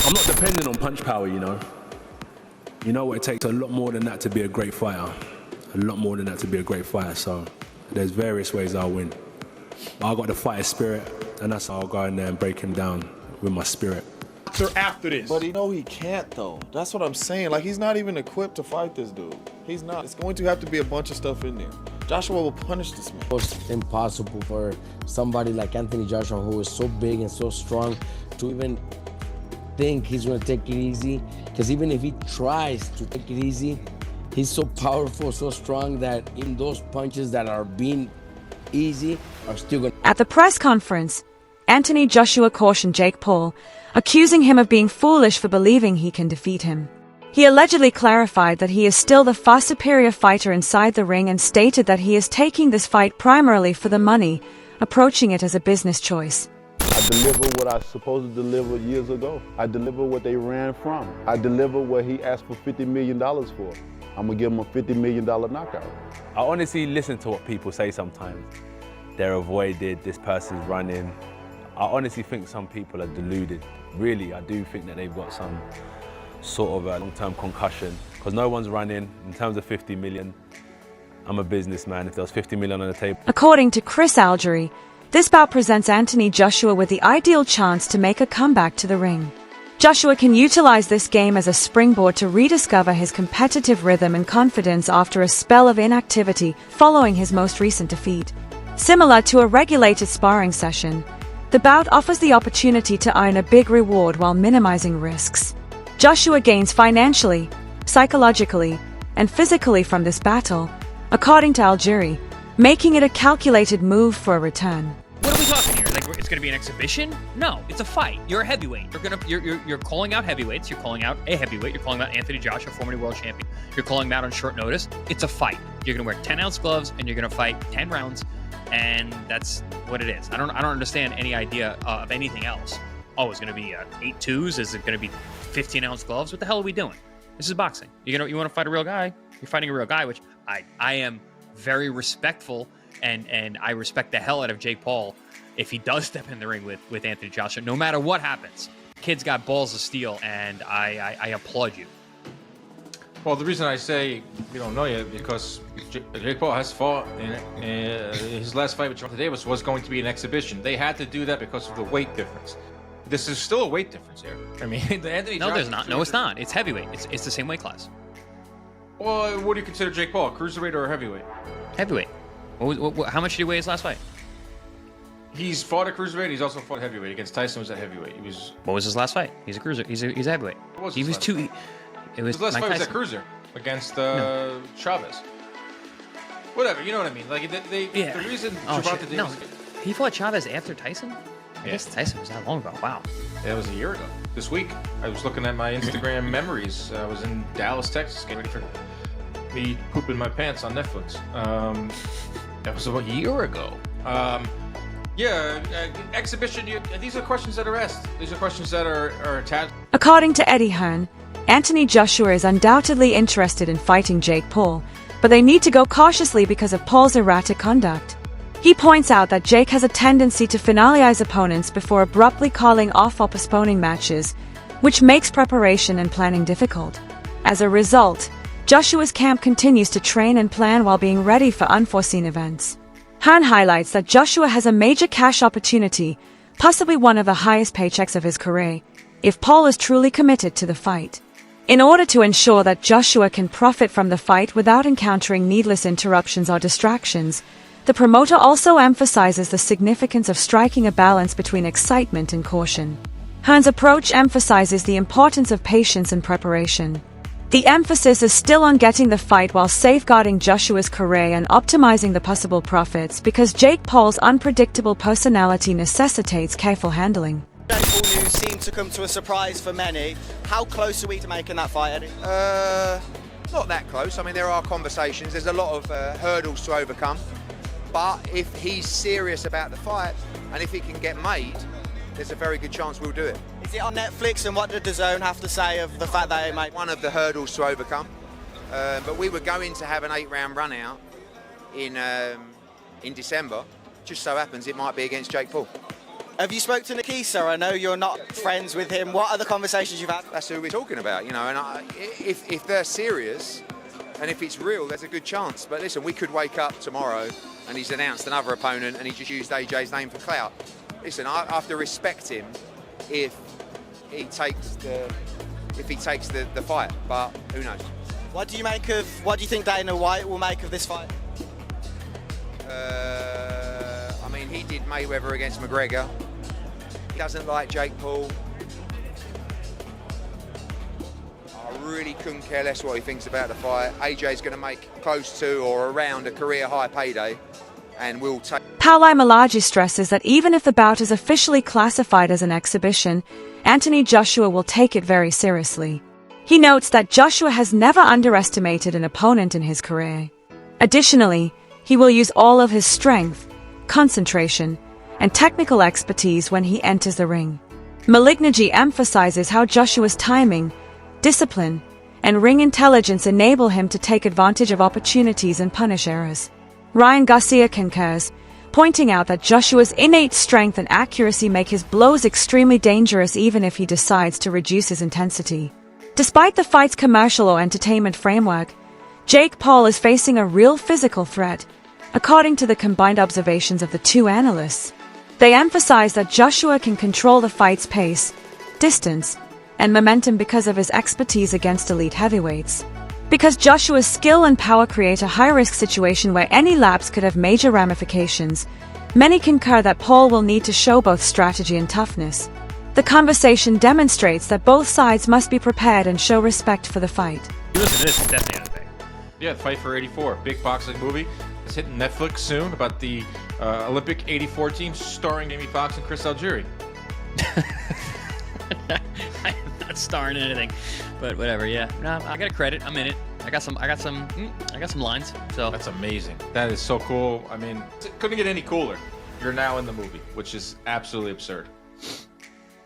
I'm not depending on punch power, you know. You know what, it takes a lot more than that to be a great fighter. A lot more than that to be a great fighter, so there's various ways I'll win. But I got the fighter spirit, and that's how I'll go in there and break him down with my spirit. After this. But he can't though. That's what I'm saying. Like, he's not even equipped to fight this dude. He's not. It's going to have to be a bunch of stuff in there. Joshua will punish this man. It's impossible for somebody like Anthony Joshua, who is so big and so strong, to even think he's going to take it easy. Because even if he tries to take it easy, he's so powerful, so strong that even those punches that are being easy are still going to... At the press conference, Anthony Joshua cautioned Jake Paul, accusing him of being foolish for believing he can defeat him. He allegedly clarified that he is still the far superior fighter inside the ring and stated that he is taking this fight primarily for the money, approaching it as a business choice. I deliver what I was supposed to deliver years ago. I deliver what they ran from. I deliver what he asked for $50 million for. I'm gonna give him a $50 million knockout. I honestly listen to what people say sometimes. They're avoided, this person's running. I honestly think some people are deluded. Really, I do think that they've got some sort of a long-term concussion, because no one's running. In terms of 50 million, I'm a businessman. If there was 50 million on the table. According to Chris Algery, this bout presents Anthony Joshua with the ideal chance to make a comeback to the ring. Joshua can utilize this game as a springboard to rediscover his competitive rhythm and confidence after a spell of inactivity following his most recent defeat. Similar to a regulated sparring session, the bout offers the opportunity to earn a big reward while minimizing risks. Joshua gains financially, psychologically, and physically from this battle, according to Algery, making it a calculated move for a return. What are we talking here? Like, it's gonna be an exhibition? No, it's a fight. You're a heavyweight. You're calling out heavyweights. You're calling out a heavyweight. You're calling out Anthony Joshua, former world champion. You're calling him out on short notice. It's a fight. You're gonna wear 10-ounce gloves and you're gonna fight 10 rounds, and that's what it is. I don't understand any idea of anything else. Oh, it's gonna be 8-2s? Is it gonna be 15-ounce gloves? What the hell are we doing? This is boxing. You want to fight a real guy? You're fighting a real guy, which I am very respectful, and I respect the hell out of Jake Paul if he does step in the ring with Anthony Joshua, no matter what happens. Kid's got balls of steel, and I applaud you. Well, the reason I say we don't know yet, because Jake Paul has fought in his last fight with Gervonta Davis was going to be an exhibition. They had to do that because of the weight difference. This is still a weight difference here. I mean, the Anthony. No, there's not. No, it's not. It's heavyweight. It's the same weight class. Well, what do you consider Jake Paul? Cruiserweight or heavyweight? Heavyweight. How much did he weigh his last fight? He's fought at cruiserweight. He's also fought heavyweight. Against Tyson was at heavyweight. He was. What was his last fight? He's a cruiser. He's a heavyweight. What was he was two. It was his last Mike fight was Tyson. at cruiser against Chavez. Whatever, you know what I mean? Like Yeah. the reason Oh, Gervonta shit. Davis. No, he fought Chavez after Tyson. I Yeah. guess Tyson was that long ago. Wow. That was a year ago. This week, I was looking at my Instagram memories. I was in Dallas, Texas, getting ready for me pooping my pants on Netflix. That was about a year ago. Exhibition. These are questions that are asked. These are questions that are attached. According to Eddie Hearn, Anthony Joshua is undoubtedly interested in fighting Jake Paul, but they need to go cautiously because of Paul's erratic conduct. He points out that Jake has a tendency to finalize opponents before abruptly calling off or postponing matches, which makes preparation and planning difficult. As a result, Joshua's camp continues to train and plan while being ready for unforeseen events. Hearn highlights that Joshua has a major cash opportunity, possibly one of the highest paychecks of his career, if Paul is truly committed to the fight. In order to ensure that Joshua can profit from the fight without encountering needless interruptions or distractions, the promoter also emphasizes the significance of striking a balance between excitement and caution. Hearn's approach emphasizes the importance of patience and preparation. The emphasis is still on getting the fight while safeguarding Joshua's career and optimizing the possible profits because Jake Paul's unpredictable personality necessitates careful handling. Jake Paul news seemed to come to a surprise for many. How close are we to making that fight, Eddie? Not that close. I mean, there are conversations. There's a lot of hurdles to overcome. But if he's serious about the fight and if it can get made, there's a very good chance we'll do it. Is it on Netflix, and what did DAZN have to say of the fact that it made one of the hurdles to overcome? But we were going to have an 8-round run out in December. Just so happens it might be against Jake Paul. Have you spoke to Nikisa? I know you're not friends with him. What other conversations you've had? That's who we're talking about, you know. And if they're serious and if it's real, there's a good chance. But listen, we could wake up tomorrow and he's announced another opponent and he just used AJ's name for clout. Listen, I have to respect him if he takes the fight. But who knows? What do you think Dana White will make of this fight? I mean, he did Mayweather against McGregor. He doesn't like Jake Paul. I really couldn't care less what he thinks about the fight. AJ's going to make close to or around a career high payday, and we'll take. Paulai Malaji stresses that even if the bout is officially classified as an exhibition, Anthony Joshua will take it very seriously. He notes that Joshua has never underestimated an opponent in his career. Additionally, he will use all of his strength, concentration, and technical expertise when he enters the ring. Malignaggi emphasizes how Joshua's timing, discipline, and ring intelligence enable him to take advantage of opportunities and punish errors. Ryan Garcia concurs, pointing out that Joshua's innate strength and accuracy make his blows extremely dangerous even if he decides to reduce his intensity. Despite the fight's commercial or entertainment framework, Jake Paul is facing a real physical threat, according to the combined observations of the two analysts. They emphasize that Joshua can control the fight's pace, distance, and momentum because of his expertise against elite heavyweights. Because Joshua's skill and power create a high-risk situation where any lapse could have major ramifications, many concur that Paul will need to show both strategy and toughness. The conversation demonstrates that both sides must be prepared and show respect for the fight. You listen to this, it's definitely out of Yeah, Fight for 84, big boxing movie. It's hitting Netflix soon about the Olympic 84 team starring Jamie Foxx and Chris Algieri. I'm not starring in anything, but whatever. Yeah, no, I got a credit. I'm in it. I got some lines. So That's amazing. That is so cool. I mean, it couldn't get any cooler. You're now in the movie, which is absolutely absurd.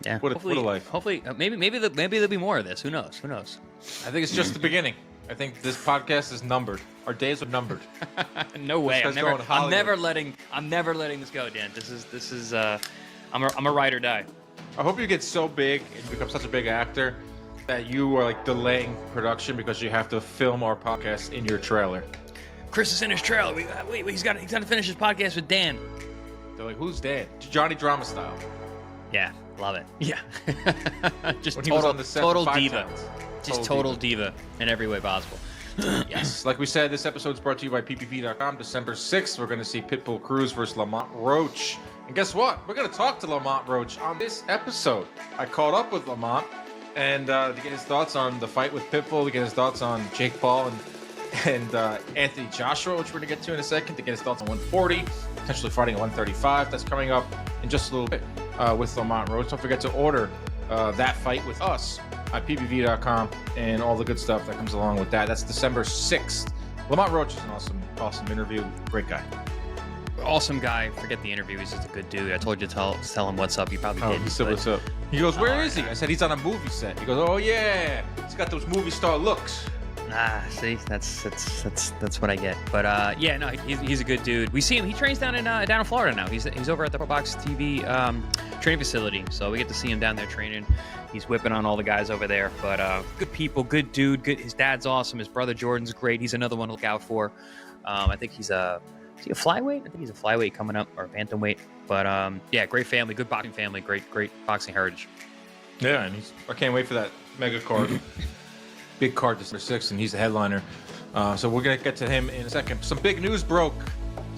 yeah, What a life. Hopefully, maybe there'll be more of this. Who knows? I think it's just the beginning. I think this podcast is numbered. Our days are numbered. No way. This I'm guy's going to Hollywood. I'm never letting this go, Dan. This is. I'm a ride or die. I hope you get so big and become such a big actor that you are like delaying production because you have to film our podcast in your trailer. Chris is in his trailer. He's got to finish his podcast with Dan. They're like, who's Dan? Johnny Drama style. Yeah, love it. Yeah, just When he was on the set for total 5 diva. times. Just total diva in every way possible. Yes. Like we said, this episode is brought to you by PPV.com. December 6th, we're going to see Pitbull Cruz versus Lamont Roach. And guess what? We're going to talk to Lamont Roach on this episode. I caught up with Lamont and to get his thoughts on the fight with Pitbull, to get his thoughts on Jake Paul and Anthony Joshua, which we're going to get to in a second, to get his thoughts on 140, potentially fighting at 135. That's coming up in just a little bit with Lamont Roach. Don't forget to order that fight with us at ppv.com and all the good stuff that comes along with that. That's December 6th. Lamont Roach is an awesome interview. Great guy. Awesome guy. Forget the interview. He's just a good dude. I told you to tell him what's up. You probably did. He said what's up. He goes, where is he? I said, he's on a movie set. He goes, oh yeah, he's got those movie star looks. See, that's what I get. But yeah, no, he's a good dude. We see him. He trains down in Florida now. He's over at the Pro Box TV training facility. So we get to see him down there training. He's whipping on all the guys over there. But good people, good dude. Good. His dad's awesome. His brother Jordan's great. He's another one to look out for. I think he's a flyweight? I think he's a flyweight coming up, or a bantamweight. But yeah, great family, good boxing family, great boxing heritage. Yeah, and I can't wait for that mega card. Big card December 6th, and he's the headliner. So we're going to get to him in a second. Some big news broke.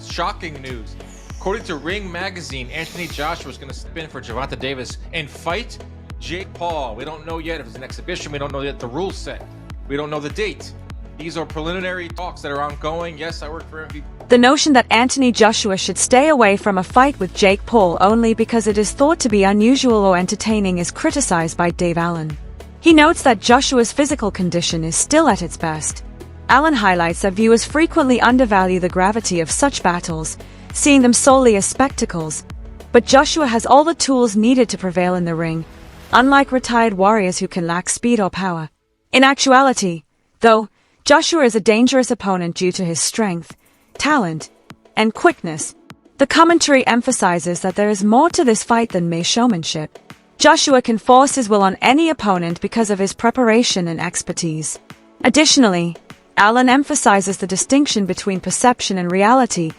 Shocking news. According to Ring Magazine, Anthony Joshua is going to step in for Gervonta Davis and fight Jake Paul. We don't know yet if it's an exhibition. We don't know yet the rules set. We don't know the date. These are preliminary talks that are ongoing. Yes, I work for MVP. The notion that Anthony Joshua should stay away from a fight with Jake Paul only because it is thought to be unusual or entertaining is criticized by Dave Allen. He notes that Joshua's physical condition is still at its best. Allen highlights that viewers frequently undervalue the gravity of such battles, seeing them solely as spectacles. But Joshua has all the tools needed to prevail in the ring, unlike retired warriors who can lack speed or power. In actuality, though, Joshua is a dangerous opponent due to his strength, talent, and quickness. The commentary emphasizes that there is more to this fight than mere showmanship. Joshua can force his will on any opponent because of his preparation and expertise. Additionally, Allen emphasizes the distinction between perception and reality,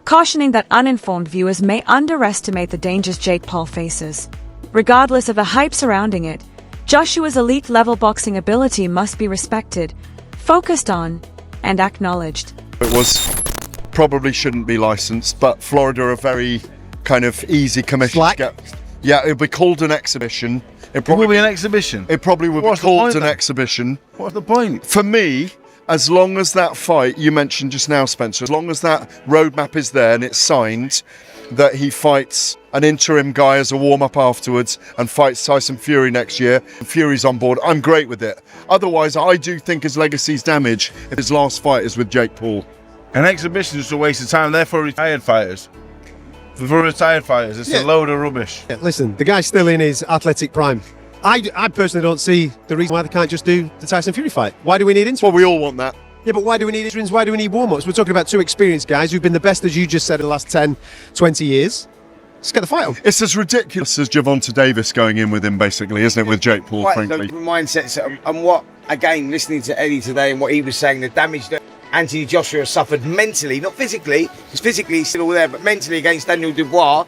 cautioning that uninformed viewers may underestimate the dangers Jake Paul faces. Regardless of the hype surrounding it, Joshua's elite-level boxing ability must be respected, focused on, and acknowledged. It was probably shouldn't be licensed, but Florida are a very kind of easy commission to get. Yeah, it'll be called an exhibition. It will be an exhibition. It probably would be called an exhibition. What's the point? For me, as long as that fight you mentioned just now, Spencer, as long as that roadmap is there and it's signed, that he fights an interim guy as a warm-up afterwards and fights Tyson Fury next year, and Fury's on board, I'm great with it. Otherwise, I do think his legacy's damaged if his last fight is with Jake Paul. An exhibition is a waste of time. They're for retired fighters. For retired fighters, it's a load of rubbish. Yeah, listen, the guy's still in his athletic prime. I personally don't see the reason why they can't just do the Tyson Fury fight. Why do we need interims? Well, we all want that. Yeah, but why do we need interims? Why do we need warm-ups? We're talking about two experienced guys who've been the best, as you just said, in the last 10, 20 years. Let's get the fight on. It's as ridiculous as Gervonta Davis going in with him, basically, isn't it, with Jake Paul, frankly? The mindsets and what, again, listening to Eddie today and what he was saying, the damage that Anthony Joshua suffered mentally, not physically, because physically he's still there, but mentally against Daniel Dubois,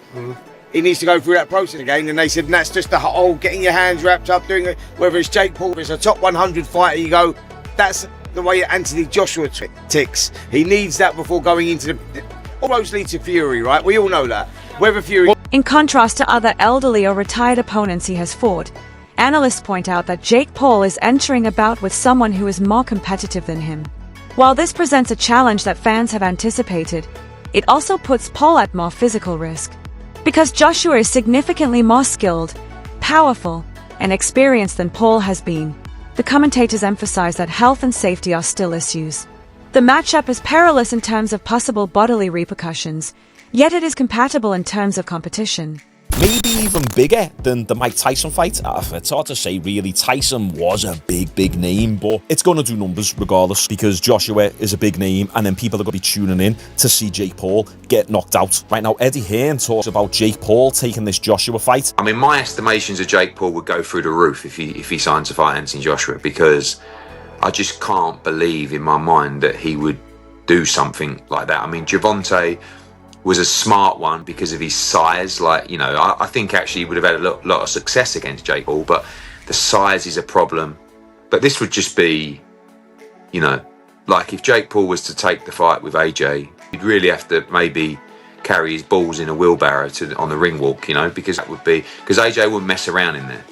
he needs to go through that process again. And they said, and that's just the whole getting your hands wrapped up, doing it, whether it's Jake Paul, if it's a top 100 fighter, you go, that's the way Anthony Joshua ticks. He needs that before going into the, almost leads to Fury, right? We all know that. Whether Fury... In contrast to other elderly or retired opponents he has fought, analysts point out that Jake Paul is entering a bout with someone who is more competitive than him. While this presents a challenge that fans have anticipated, it also puts Paul at more physical risk. Because Joshua is significantly more skilled, powerful, and experienced than Paul has been, the commentators emphasize that health and safety are still issues. The matchup is perilous in terms of possible bodily repercussions, yet it is compatible in terms of competition. Maybe even bigger than the Mike Tyson fight. It's hard to say, really. Tyson was a big name, but it's going to do numbers regardless, because Joshua is a big name, and then people are going to be tuning in to see Jake Paul get knocked out. Right now, Eddie Hearn talks about Jake Paul taking this Joshua fight. I mean, my estimations of Jake Paul would go through the roof if he signs to fight Anthony Joshua, because I just can't believe in my mind that he would do something like that. I mean, Gervonta was a smart one because of his size. Like, you know, I think actually he would have had a lot of success against Jake Paul, but the size is a problem. But this would just be, you know, like if Jake Paul was to take the fight with AJ, he'd really have to maybe carry his balls in a wheelbarrow on the ring walk, you know, because AJ wouldn't mess around in there,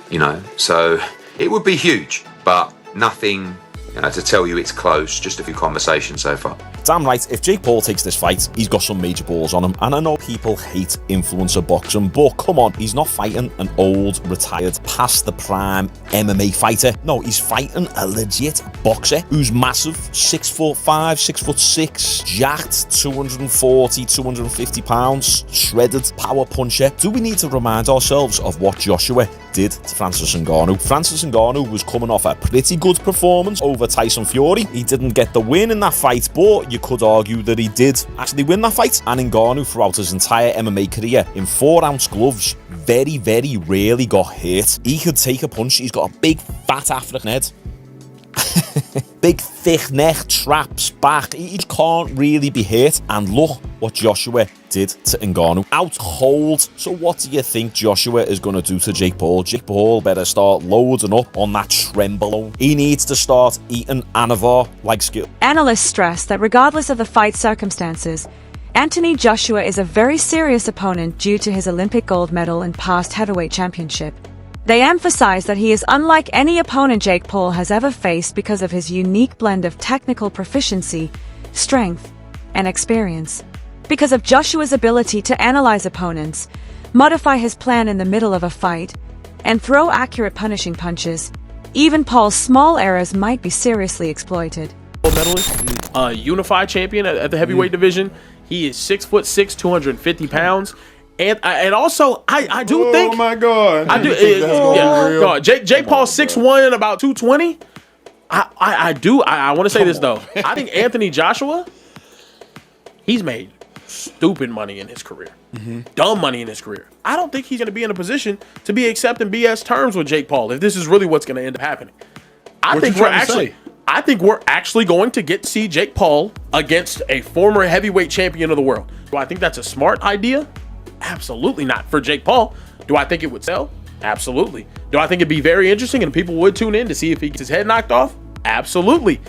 you know. So it would be huge, but nothing, you know, to tell you it's close. Just a few conversations so far. Damn right, if Jake Paul takes this fight, he's got some major balls on him. And I know people hate influencer boxing, but come on, he's not fighting an old, retired, past the prime MMA fighter. No, he's fighting a legit boxer who's massive, 6'5", 6'6", jacked, 240, 250 pounds, shredded, power puncher. Do we need to remind ourselves of what Joshua did to Francis Ngannou? Francis Ngannou was coming off a pretty good performance over Tyson Fury. He didn't get the win in that fight, but you could argue that he did actually win that fight. And Ngannou, throughout his entire MMA career, in 4-ounce gloves, very rarely got hit. He could take a punch. He's got a big fat African head. Big thick neck, traps back. He can't really be hit. And look what Joshua did to Ngannou. Out cold. So what do you think Joshua is going to do to Jake Paul? Jake Paul better start loading up on that trembolone. He needs to start eating anavar like skill. Analysts stress that regardless of the fight circumstances, Anthony Joshua is a very serious opponent due to his Olympic gold medal and past heavyweight championship. They emphasize that he is unlike any opponent Jake Paul has ever faced because of his unique blend of technical proficiency, strength, and experience. Because of Joshua's ability to analyze opponents, modify his plan in the middle of a fight, and throw accurate punishing punches, even Paul's small errors might be seriously exploited. Medalist, unified champion at the heavyweight division. He is 6'6", 250 pounds. And also, I do think... Oh, my God. I do. No, Jake Paul 6'1" and about 220. I want to say this, though. I think Anthony Joshua, he's made stupid money in his career, dumb money in his career. I don't think he's going to be in a position to be accepting BS terms with Jake Paul if this is really what's going to end up happening. I think we're actually going to get to see Jake Paul against a former heavyweight champion of the world. Do I think that's a smart idea? Absolutely not. For Jake Paul, do I think it would sell? Absolutely. Do I think it'd be very interesting and people would tune in to see if he gets his head knocked off? Absolutely.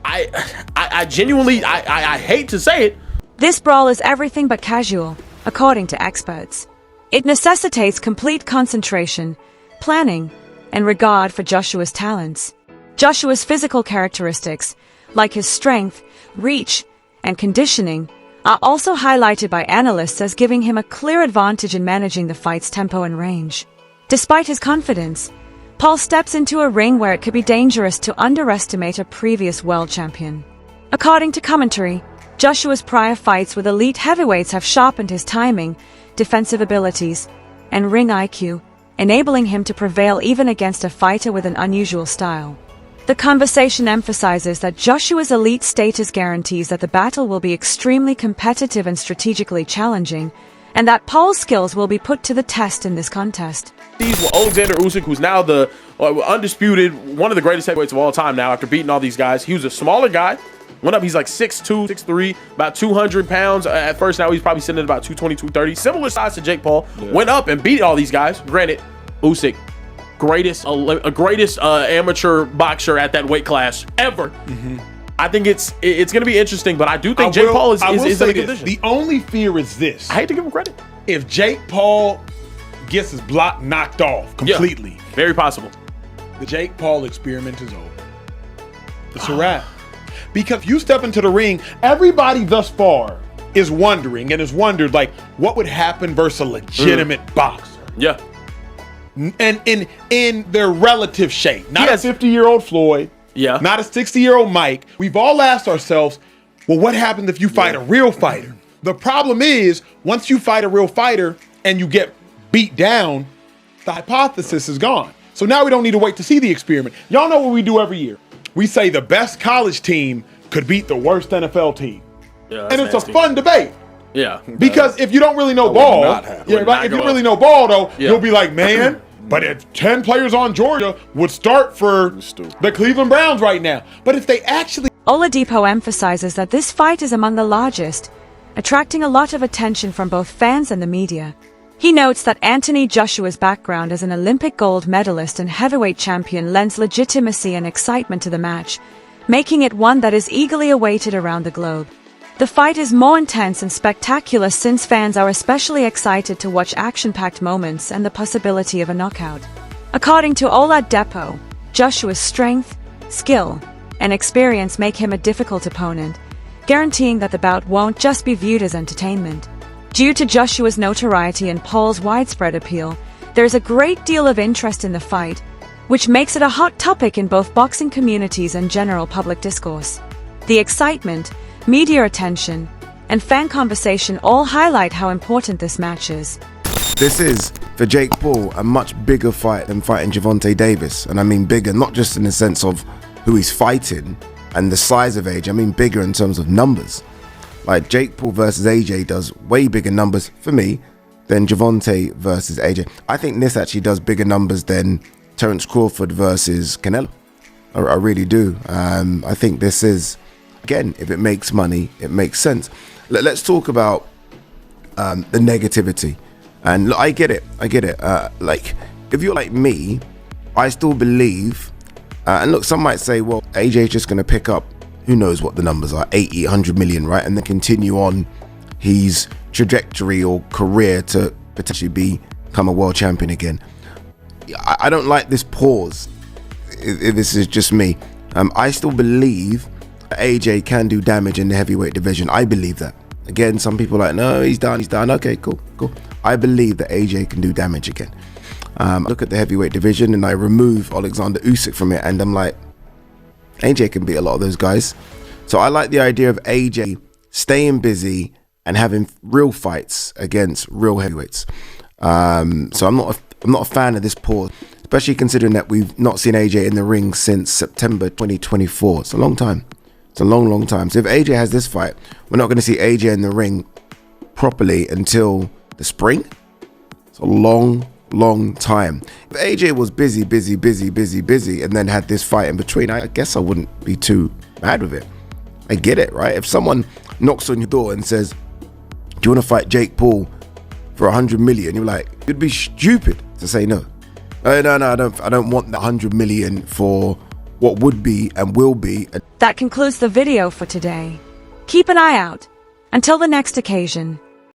I genuinely, I hate to say it. This brawl is everything but casual, according to experts. It necessitates complete concentration, planning, and regard for Joshua's talents. Joshua's physical characteristics, like his strength, reach, and conditioning, are also highlighted by analysts as giving him a clear advantage in managing the fight's tempo and range. Despite his confidence, Paul steps into a ring where it could be dangerous to underestimate a previous world champion. According to commentary, Joshua's prior fights with elite heavyweights have sharpened his timing, defensive abilities, and ring IQ, enabling him to prevail even against a fighter with an unusual style. The conversation emphasizes that Joshua's elite status guarantees that the battle will be extremely competitive and strategically challenging, and that Paul's skills will be put to the test in this contest. Alexander Usyk, who's now the undisputed, one of the greatest heavyweights of all time now after beating all these guys. He was a smaller guy. Went up, he's like 6'2", 6'3", about 200 pounds at first. Now he's probably sitting at about 220, 230. Similar size to Jake Paul. Yeah. Went up and beat all these guys. Granted, Usyk, greatest amateur boxer at that weight class ever. I think it's going to be interesting, but I do think Jake Paul is in a good position. The only fear is this. I hate to give him credit. If Jake Paul gets his block knocked off completely. Yeah, very possible. The Jake Paul experiment is over. It's a wrap. Because you step into the ring, everybody thus far is wondering and has wondered, like, what would happen versus a legitimate boxer? Yeah. And in their relative shape. Not a 50-year-old Floyd. Yeah. Not a 60-year-old Mike. We've all asked ourselves, well, what happens if you fight a real fighter? The problem is, once you fight a real fighter and you get beat down, the hypothesis is gone. So now we don't need to wait to see the experiment. Y'all know what we do every year. We say the best college team could beat the worst NFL team. Yeah, and it's nasty. A fun debate. Yeah. if you don't really know ball, if you really know ball though, you'll be like, man, but if 10 players on Georgia would start for the Cleveland Browns right now. But if they actually... Oladipo emphasizes that this fight is among the largest, attracting a lot of attention from both fans and the media. He notes that Anthony Joshua's background as an Olympic gold medalist and heavyweight champion lends legitimacy and excitement to the match, making it one that is eagerly awaited around the globe. The fight is more intense and spectacular since fans are especially excited to watch action-packed moments and the possibility of a knockout. According to Oladipo, Joshua's strength, skill, and experience make him a difficult opponent, guaranteeing that the bout won't just be viewed as entertainment. Due to Joshua's notoriety and Paul's widespread appeal, there is a great deal of interest in the fight, which makes it a hot topic in both boxing communities and general public discourse. The excitement, media attention, and fan conversation all highlight how important this match is. This is, for Jake Paul, a much bigger fight than fighting Gervonta Davis. And I mean bigger, not just in the sense of who he's fighting and the size of AJ, I mean bigger in terms of numbers. Like Jake Paul versus AJ does way bigger numbers for me than Gervonta versus AJ. I think this actually does bigger numbers than Terence Crawford versus Canelo. I really do. I think this is, again, if it makes money, it makes sense. Let's talk about the negativity. And look, I get it. Like, if you're like me, I still believe, and look, some might say, well, AJ's just going to pick up, who knows what the numbers are, 80, 100 million, right? And then continue on his trajectory or career to potentially become a world champion again. I don't like this pause, if this is just me. I still believe AJ can do damage in the heavyweight division. I believe that. Again, some people are like, no, he's done. Okay, cool. I believe that AJ can do damage again. Look at the heavyweight division and I remove Alexander Usyk from it and I'm like, AJ can beat a lot of those guys. So I like the idea of AJ staying busy and having real fights against real heavyweights. So I'm not a fan of this pause, especially considering that we've not seen AJ in the ring since September 2024. It's a long time. It's a long time. So if AJ has this fight, we're not going to see AJ in the ring properly until the spring. It's a long time. If AJ was busy, and then had this fight in between, I guess I wouldn't be too mad with it. I get it, right? If someone knocks on your door and says, do you want to fight Jake Paul for 100 million? You're like, you'd be stupid to say no. No, I don't want the 100 million for what would be and will be. That concludes the video for today. Keep an eye out. Until the next occasion.